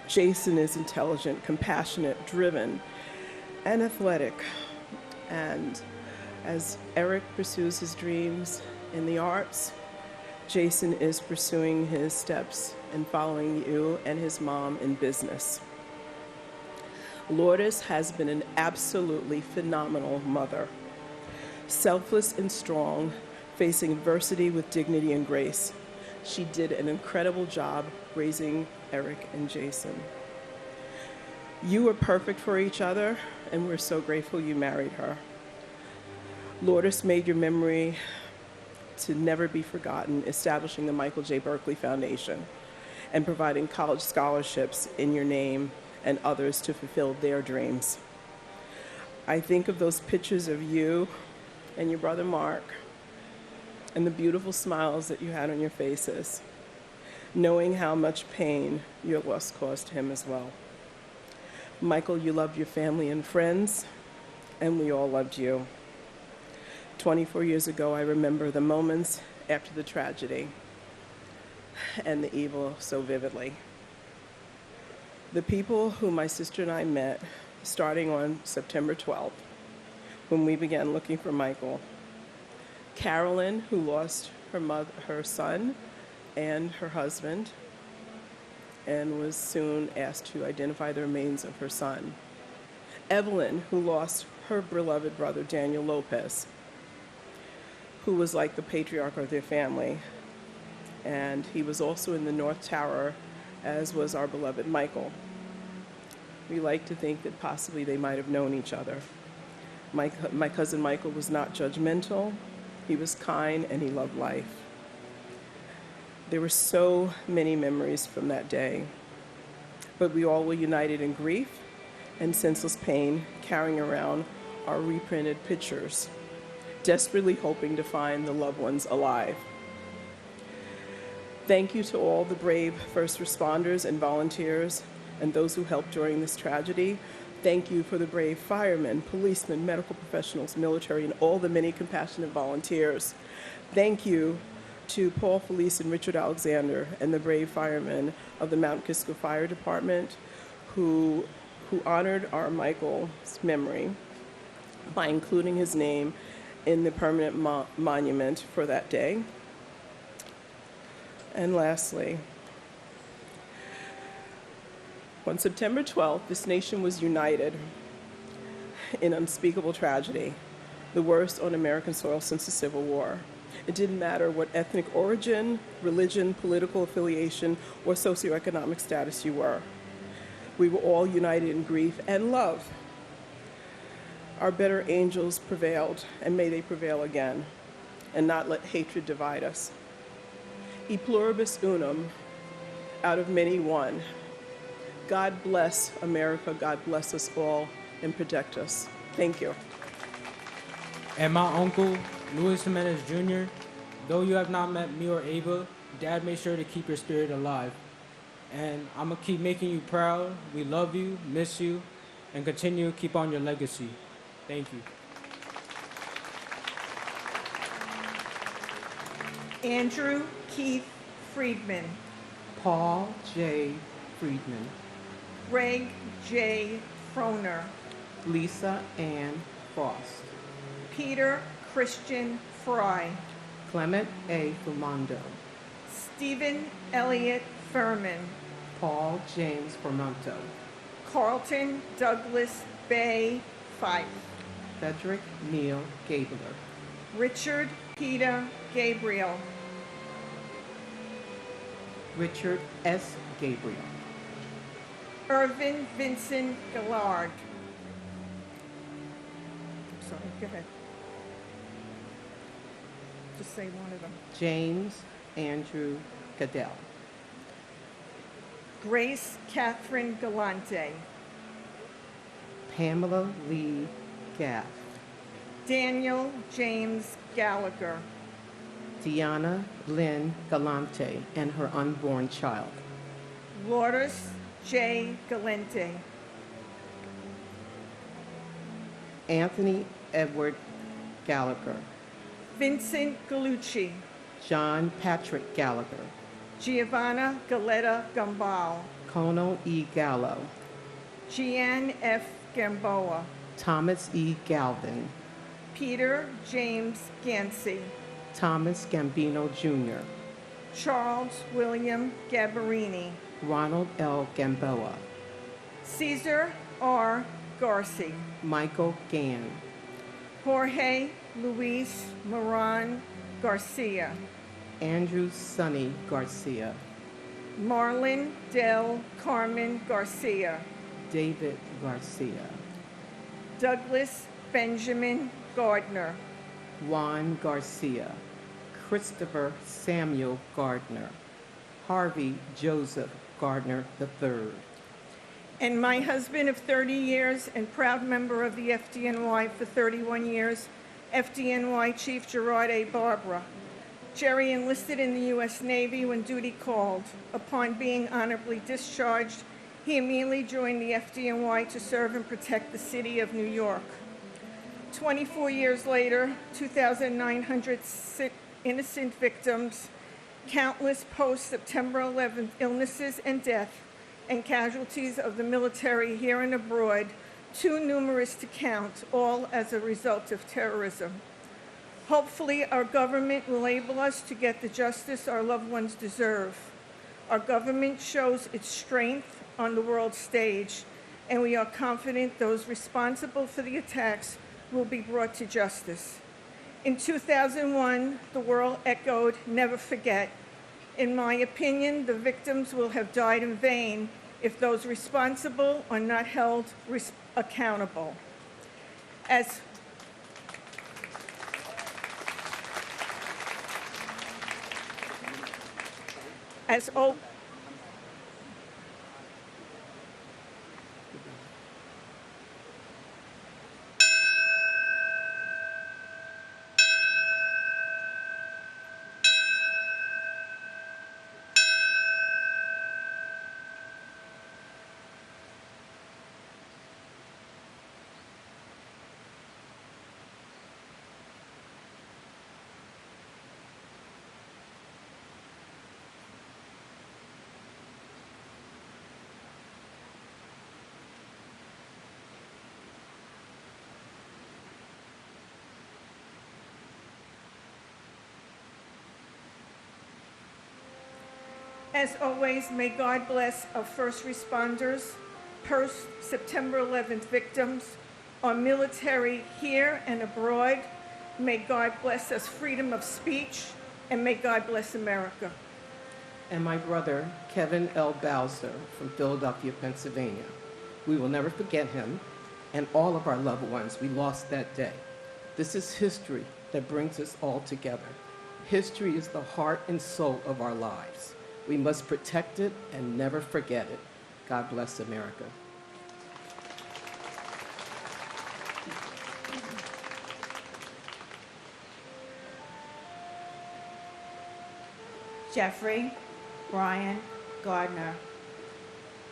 S1: Jason is intelligent, compassionate, driven, and athletic. And as Eric pursues his dreams in the arts, Jason is pursuing his steps and following you and his mom in business. Lourdes has been an absolutely phenomenal mother, selfless and strong, facing adversity with dignity and grace. She did an incredible job raising Eric and Jason. You were perfect for each other, and we're so grateful you married her. Lourdes made your memory to never be forgotten, establishing the Michael J. Berkeley Foundation and providing college scholarships in your name and others to fulfill their dreams. I think of those pictures of you and your brother Mark and the beautiful smiles that you had on your faces, knowing how much pain your loss caused him as well. Michael, you loved your family and friends, and we all loved you. 24 years ago, I remember the moments after the tragedy and the evil so vividly. The people who my sister and I met, starting on September 12th, when we began looking for Michael. Carolyn, who lost her son and her husband, and was soon asked to identify the remains of her son. Evelyn, who lost her beloved brother, Daniel Lopez, who was like the patriarch of their family. And he was also in the North Tower, as was our beloved Michael. We like to think that possibly they might have known each other. My cousin Michael was not judgmental, he was kind, and he loved life. There were so many memories from that day, but we all were united in grief and senseless pain, carrying around our reprinted pictures, desperately hoping to find the loved ones alive. Thank you to all the brave first responders and volunteers and those who helped during this tragedy. Thank you for the brave firemen, policemen, medical professionals, military, and all the many compassionate volunteers. Thank you to Paul Felice and Richard Alexander and the brave firemen of the Mount Kisco Fire Department who honored our Michael's memory by including his name in the permanent monument for that day. And lastly, on September 12th, this nation was united in unspeakable tragedy, the worst on American soil since the Civil War. It didn't matter what ethnic origin, religion, political affiliation, or socioeconomic status you were. We were all united in grief and love. Our better angels prevailed, and may they prevail again, and not let hatred divide us. E pluribus unum, out of many one. God bless America, God bless us all, and protect us. Thank you.
S6: And my uncle, Luis Jimenez Jr., though you have not met me or Ava, Dad made sure to keep your spirit alive. And I'm going to keep making you proud. We love you, miss you, and continue to keep on your legacy. Thank you.
S2: Andrew Keith Friedman.
S9: Paul J. Friedman.
S2: Greg J. Froner.
S9: Lisa Ann Frost.
S2: Peter Christian Fry.
S9: Clement A. Fumondo.
S2: Stephen Elliott Furman.
S9: Paul James Formonto.
S2: Carlton Douglas Bay Fife.
S9: Frederick Neil Gabler.
S2: Richard Peter Gabriel.
S9: Richard S. Gabriel.
S2: Irvin Vincent Gillard. Sorry, go ahead. Just say one of them.
S9: James Andrew Goodell.
S2: Grace Catherine Galante.
S9: Pamela Lee Gaff.
S2: Daniel James Gallagher.
S9: Deanna Lynn Galante and her unborn child.
S2: Lourdes J. Galante.
S9: Anthony Edward Gallagher.
S2: Vincent Gallucci.
S9: John Patrick Gallagher.
S2: Giovanna Galetta Gambal.
S9: Kono E. Gallo.
S2: Jeanne F. Gamboa.
S9: Thomas E. Galvin.
S2: Peter James Gansey.
S9: Thomas Gambino Jr.
S2: Charles William Gabarini.
S9: Ronald L. Gamboa.
S2: Caesar R. Garci.
S9: Michael Gann.
S2: Jorge Luis Moran Garcia.
S9: Andrew Sonny Garcia.
S2: Marlon Del Carmen Garcia.
S9: David Garcia.
S2: Douglas Benjamin Gardner.
S9: Juan Garcia. Christopher Samuel Gardner. Harvey Joseph Gardner III.
S2: And my husband of 30 years and proud member of the FDNY for 31 years, FDNY Chief Gerard A. Barbara. Jerry enlisted in the U.S. Navy when duty called. Upon being honorably discharged, he immediately joined the FDNY to serve and protect the city of New York. 24 years later, 2,900 innocent victims, countless post-September 11th illnesses and death, and casualties of the military here and abroad, too numerous to count, all as a result of terrorism. Hopefully, our government will enable us to get the justice our loved ones deserve. Our government shows its strength on the world stage, and we are confident those responsible for the attacks will be brought to justice. In 2001, the world echoed, "Never forget." In my opinion, the victims will have died in vain if those responsible are not held accountable. As always, may God bless our first responders, post-September 11th victims, our military here and abroad. May God bless us freedom of speech, and may God bless America.
S9: And my brother, Kevin L. Bowser from Philadelphia, Pennsylvania. We will never forget him and all of our loved ones we lost that day. This is history that brings us all together. History is the heart and soul of our lives. We must protect it and never forget it. God bless America.
S5: Jeffrey Brian Gardner.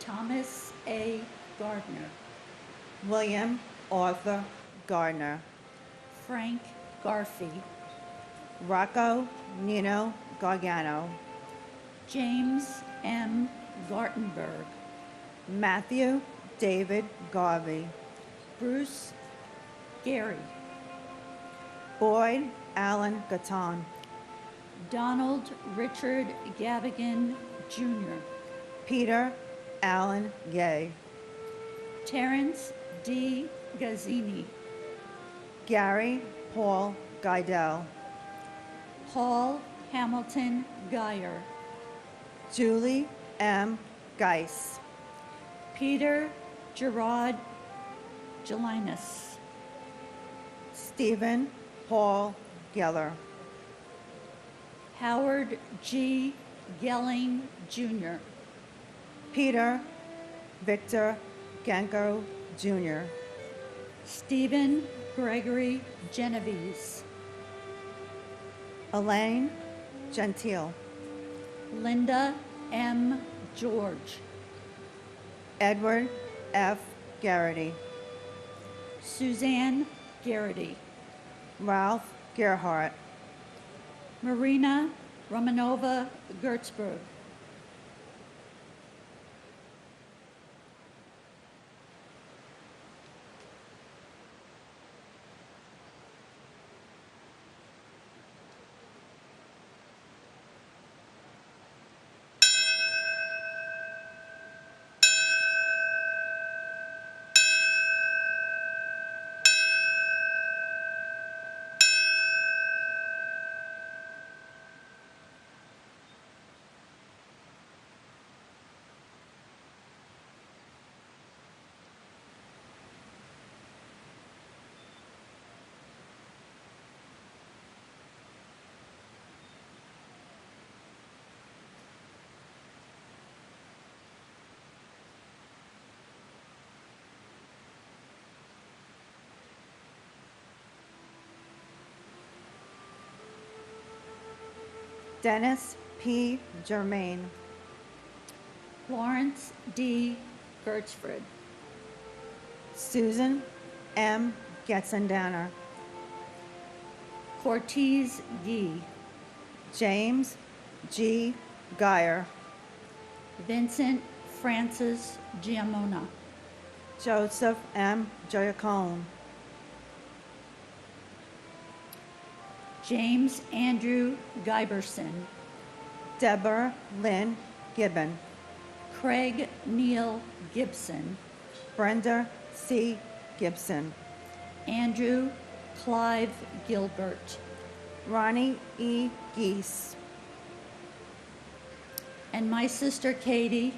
S5: Thomas A. Gardner. William Arthur Gardner. Frank Garfey. Rocco Nino Gargano. James M. Gartenberg. Matthew David Garvey. Bruce Gary. Boyd Allen Gatton. Donald Richard Gavigan, Jr. Peter Allen Gay. Terrence D. Gazzini. Gary Paul Guidel. Paul Hamilton Geyer. Julie M. Geis. Peter Gerard Jelinus. Stephen Paul Geller. Howard G. Gelling, Jr. Peter Victor Ganko, Jr. Stephen Gregory Genovese. Elaine Gentile. Linda M. George. Edward F. Garrity. Suzanne Garrity. Ralph Gerhardt. Marina Romanova Gertzberg. Dennis P. Germain. Lawrence D. Gertzfried. Susan M. Getzendanner. Cortez Yee. James G. Geyer. Vincent Francis Giamona. Joseph M. Giacone. James Andrew Giberson. Deborah Lynn Gibbon. Craig Neil Gibson.
S15: Brenda C. Gibson,
S5: Andrew Clive Gilbert,
S15: Ronnie E. Geese,
S5: and my sister Katie,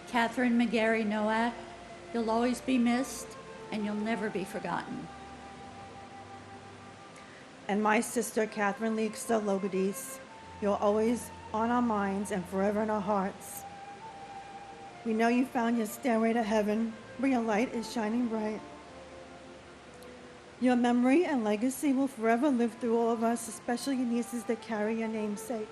S5: Catherine McGarry Nowak. You'll always be missed, and you'll never be forgotten.
S15: and my sister Catherine Leekster Logadis. You're always on our minds and forever in our hearts. We know you found your stairway to heaven, where your light is shining bright. Your memory and legacy will forever live through all of us, especially your nieces that carry your namesake.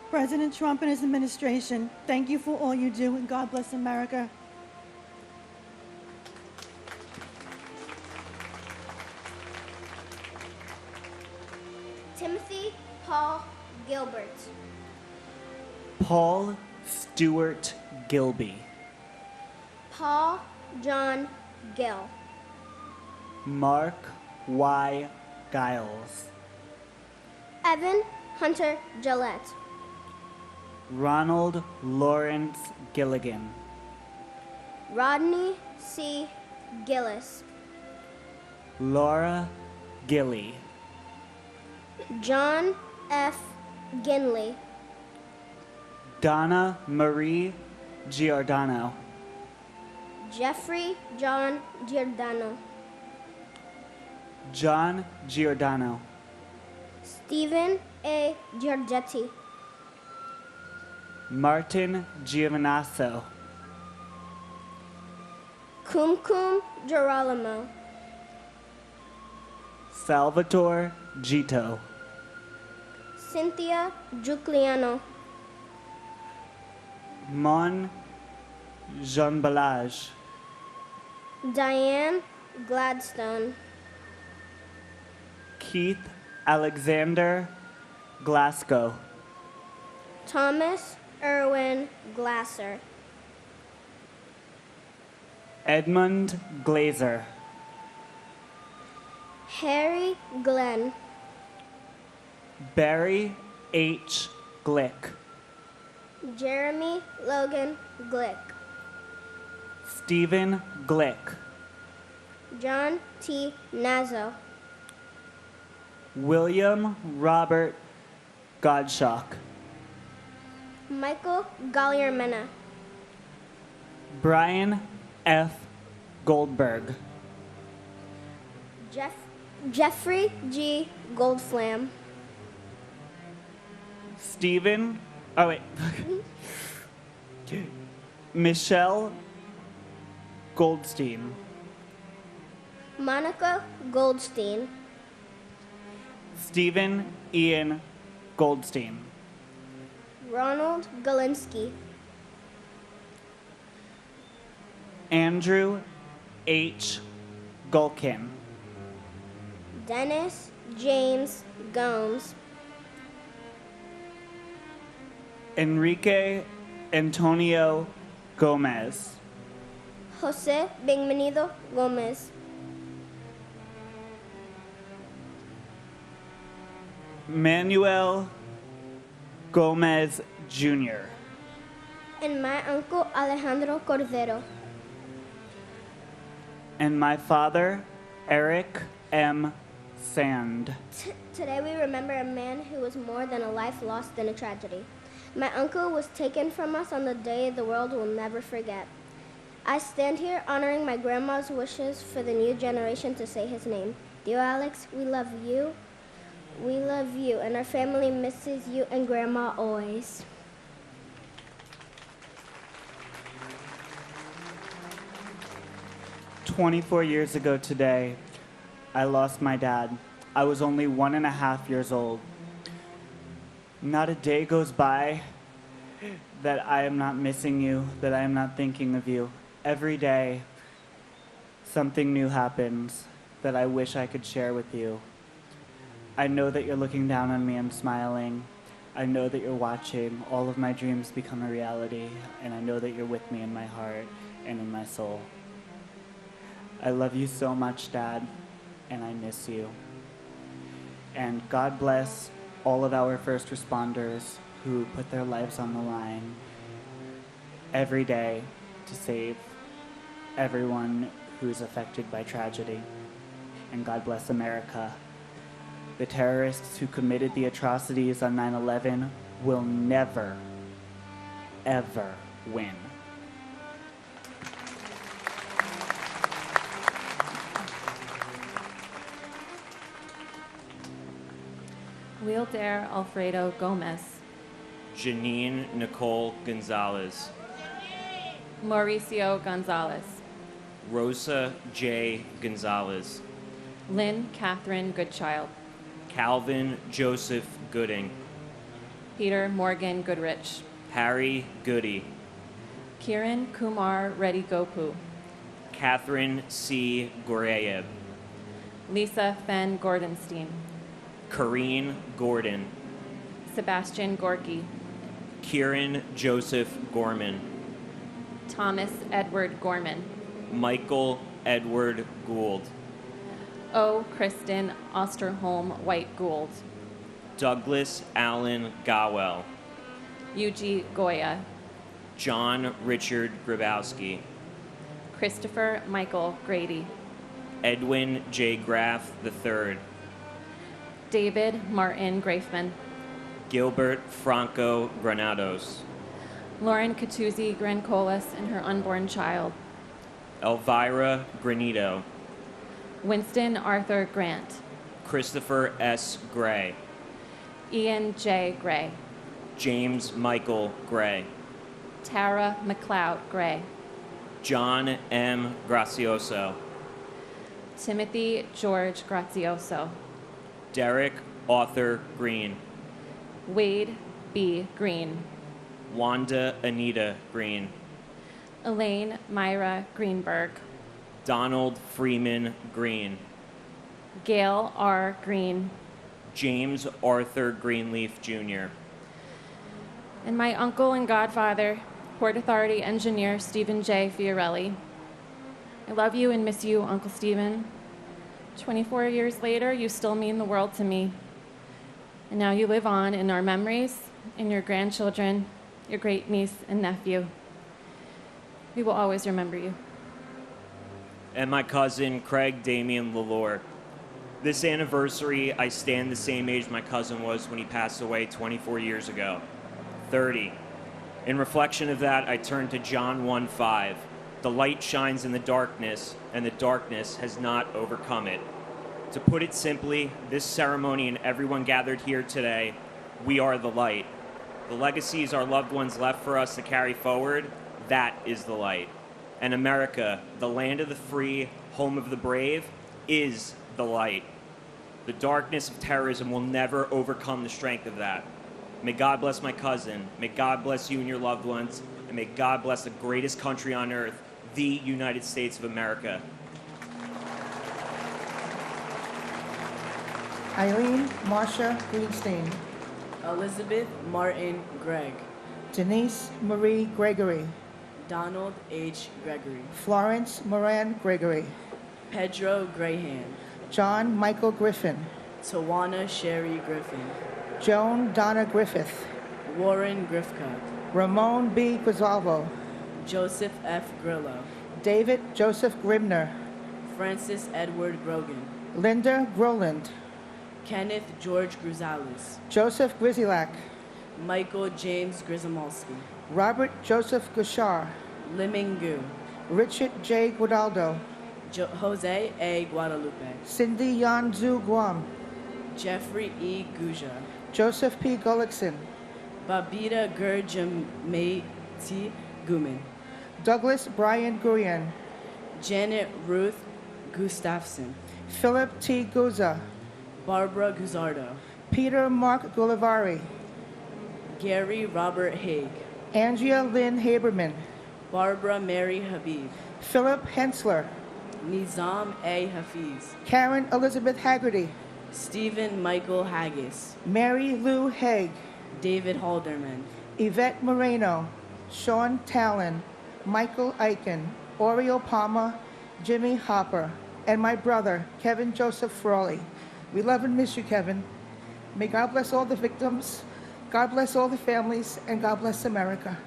S15: President Trump and his administration, thank you for all you do, and God bless America.
S8: Timothy Paul Gilbert.
S3: Paul Stewart Gilby.
S8: Paul John Gill.
S3: Mark Y. Giles.
S8: Evan Hunter Gillette.
S3: Ronald Lawrence Gilligan.
S8: Rodney C. Gillis.
S3: Laura Gilly.
S8: John F. Ginley.
S3: Donna Marie Giordano.
S8: Jeffrey John Giordano.
S3: John Giordano.
S8: Stephen A. Giorgetti.
S3: Martin Giovanasso.
S8: Kumkum Girolamo.
S3: Salvatore Gito.
S8: Cynthia Giuliano.
S3: Mon Jean-Balage.
S8: Diane Gladstone.
S3: Keith Alexander Glasgow.
S8: Thomas Irwin Glasser.
S3: Edmund Glazer.
S8: Harry Glenn.
S3: Barry H. Glick.
S8: Jeremy Logan Glick.
S3: Stephen Glick.
S8: John T. Nazo.
S3: William Robert Godshock.
S8: Michael Gallier-Mena.
S3: Brian F. Goldberg.
S8: Jeffrey G. Goldflam.
S3: Stephen. Oh, wait. Michelle Goldstein.
S8: Monica Goldstein.
S3: Stephen Ian Goldstein.
S8: Ronald Galinsky.
S3: Andrew H. Gulkin.
S8: Dennis James Gomes.
S3: Enrique Antonio Gomez.
S8: Jose Bienvenido Gomez.
S3: Manuel Gomez Jr.
S8: And my uncle Alejandro Cordero.
S3: And my father, Eric M. Sand.
S8: Today we remember a man who was more than a life lost in a tragedy. My uncle was taken from us on the day the world will never forget. I stand here honoring my grandma's wishes for the new generation to say his name. Dear Alex, we love you. We love you, and our family misses you and Grandma always.
S3: "24 years ago today, I lost my dad. I was only 1.5 years old. Not a day goes by that I am not missing you, that I am not thinking of you. Every day, something new happens that I wish I could share with you. I know that you're looking down on me and smiling. I know that you're watching all of my dreams become a reality, and I know that you're with me in my heart and in my soul. I love you so much, Dad, and I miss you. And God bless all of our first responders who put their lives on the line every day to save everyone who's affected by tragedy. And God bless America. The terrorists who committed the atrocities on 9/11 will never, ever win.
S4: Wheeldair Alfredo Gomez.
S11: Janine Nicole Gonzalez.
S4: Mauricio Gonzalez.
S11: Rosa J. Gonzalez.
S4: Lynn Catherine Goodchild.
S11: Calvin Joseph Gooding.
S4: Peter Morgan Goodrich.
S11: Harry Goody.
S4: Kiran Kumar Reddy Gopu.
S11: Catherine C. Gorayeb.
S4: Lisa Fenn Gordonstein.
S11: Corrine Gordon.
S4: Sebastian Gorky.
S11: Kieran Joseph Gorman.
S4: Thomas Edward Gorman.
S11: Michael Edward Gould.
S4: O. Kristen Osterholm White Gould.
S11: Douglas Allen Gowell.
S4: Yuji Goya.
S11: John Richard Grabowski.
S4: Christopher Michael Grady.
S11: Edwin J. Graff III.
S4: David Martin Grafman.
S11: Gilbert Franco Granados.
S4: Lauren Catuzzi Grancolas and her unborn child.
S11: Elvira Granito.
S4: Winston Arthur Grant.
S11: Christopher S. Gray.
S4: Ian J. Gray.
S11: James Michael Gray.
S4: Tara McLeod Gray.
S11: John M. Gracioso.
S4: Timothy George Grazioso.
S11: Derek Arthur Green.
S4: Wade B. Green.
S11: Wanda Anita Green.
S4: Elaine Myra Greenberg.
S11: Donald Freeman Green.
S4: Gail R. Green.
S11: James Arthur Greenleaf Jr.
S4: And my uncle and godfather, Port Authority engineer Stephen J. Fiorelli. I love you and miss you, Uncle Stephen. 24 years later, you still mean the world to me. And now you live on in our memories, in your grandchildren, your great niece and nephew. We will always remember you.
S11: And my cousin, Craig Damian Lalore. This anniversary, I stand the same age my cousin was when he passed away 24 years ago, 30. In reflection of that, I turn to John 1:5. The light shines in the darkness, and the darkness has not overcome it. To put it simply, this ceremony and everyone gathered here today, we are the light. The legacies our loved ones left for us to carry forward, that is the light. And America, the land of the free, home of the brave, is the light. The darkness of terrorism will never overcome the strength of that. May God bless my cousin. May God bless you and your loved ones. And may God bless the greatest country on earth, the United States of America.
S23: Eileen Marsha Greenstein.
S24: Elizabeth Martin Gregg.
S23: Denise Marie Gregory.
S24: Donald H. Gregory.
S23: Florence Moran Gregory.
S24: Pedro Graham.
S23: John Michael Griffin.
S24: Tawana Sherry Griffin.
S23: Joan Donna Griffith.
S24: Warren Griffcutt.
S23: Ramon B. Grisalvo.
S24: Joseph F. Grillo.
S23: David Joseph Grimner.
S24: Francis Edward Grogan.
S23: Linda Groland.
S24: Kenneth George Grisales.
S23: Joseph Grizilak.
S24: Michael James Grizamolski.
S23: Robert Joseph Gushar.
S24: Limingu.
S23: Richard J. Guadaldo.
S24: Jose A. Guadalupe.
S23: Cindy Yanzu Guam.
S24: Jeffrey E. Guja.
S23: Joseph P. Gullickson.
S24: Babita Gurjamati Guman.
S23: Douglas Brian Gurian.
S24: Janet Ruth Gustafson.
S23: Philip T. Guza.
S24: Barbara Guzardo.
S23: Peter Mark Gulivari.
S24: Gary Robert Haig.
S23: Andrea Lynn Haberman.
S24: Barbara Mary Habib.
S23: Philip Hensler.
S24: Nizam A. Hafiz.
S23: Karen Elizabeth Haggerty.
S24: Stephen Michael Haggis.
S23: Mary Lou Haig.
S24: David Halderman.
S23: Yvette Moreno. Sean Talon. Michael Eichen. Oriel Palmer. Jimmy Hopper. And my brother, Kevin Joseph Frawley. We love and miss you, Kevin. May God bless all the victims, God bless all the families, and God bless America.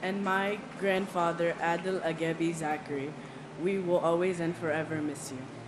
S24: and my grandfather, Adil Agebi Zachary. We will always and forever miss you.